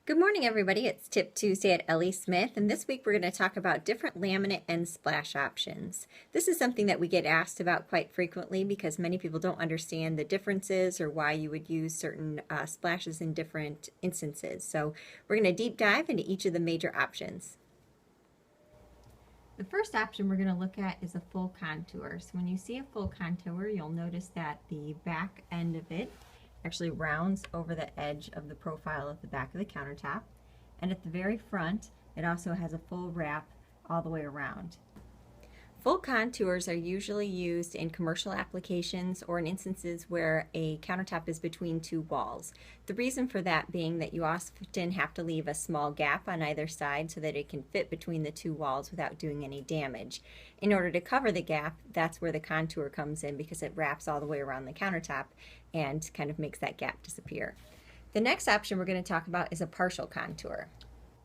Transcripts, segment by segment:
Good morning, everybody. It's Tip Tuesday at Ellie Smith, and this week we're going to talk about different laminate and splash options. This is something that we get asked about quite frequently because many people don't understand the differences or why you would use certain splashes in different instances. So we're going to deep dive into each of the major options. The first option we're going to look at is a full contour. So when you see a full contour, you'll notice that the back end of it actually rounds over the edge of the profile of the back of the countertop. And at the very front, it also has a full wrap all the way around. Full contours are usually used in commercial applications or in instances where a countertop is between two walls. The reason for that being that you often have to leave a small gap on either side so that it can fit between the two walls without doing any damage. In order to cover the gap, that's where the contour comes in because it wraps all the way around the countertop and kind of makes that gap disappear. The next option we're going to talk about is a partial contour.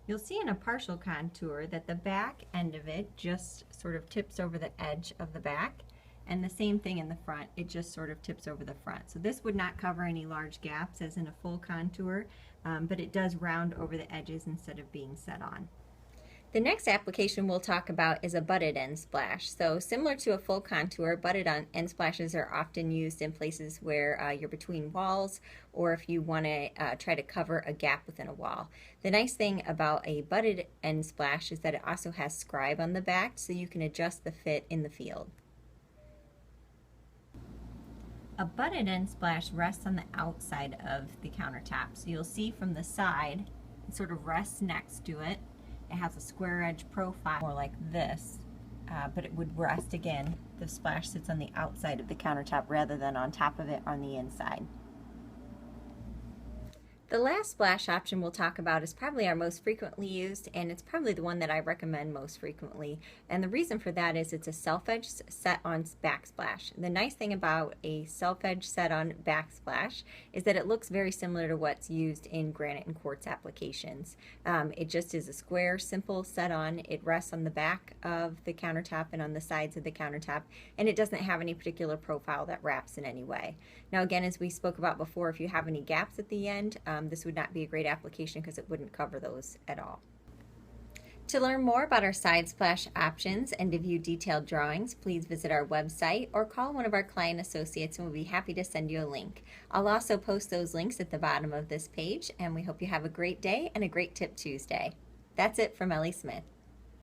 You'll see in a partial contour that the back end of it just sort of tips over the edge of the back, and the same thing in the front, it just sort of tips over the front. So this would not cover any large gaps as in a full contour, but it does round over the edges instead of being set on. The next application we'll talk about is a butted end splash. So similar to a full contour, butted end splashes are often used in places where you're between walls or if you want to try to cover a gap within a wall. The nice thing about a butted end splash is that it also has scribe on the back so you can adjust the fit in the field. A butted end splash rests on the outside of the countertop. So you'll see from the side, it sort of rests next to it. It has a square edge profile, more like this, but it would rest again. The splash sits on the outside of the countertop rather than on top of it on the inside. The last splash option we'll talk about is probably our most frequently used, and it's probably the one that I recommend most frequently. And the reason for that is it's a self-edge set-on backsplash. The nice thing about a self-edge set-on backsplash is that it looks very similar to what's used in granite and quartz applications. It just is a square, simple set-on. It rests on the back of the countertop and on the sides of the countertop, and it doesn't have any particular profile that wraps in any way. Now again, as we spoke about before, if you have any gaps at the end, this would not be a great application because it wouldn't cover those at all. To learn more about our side splash options and to view detailed drawings, please visit our website or call one of our client associates and we'll be happy to send you a link. I'll also post those links at the bottom of this page, and we hope you have a great day and a great Tip Tuesday. That's it from Ellie Smith.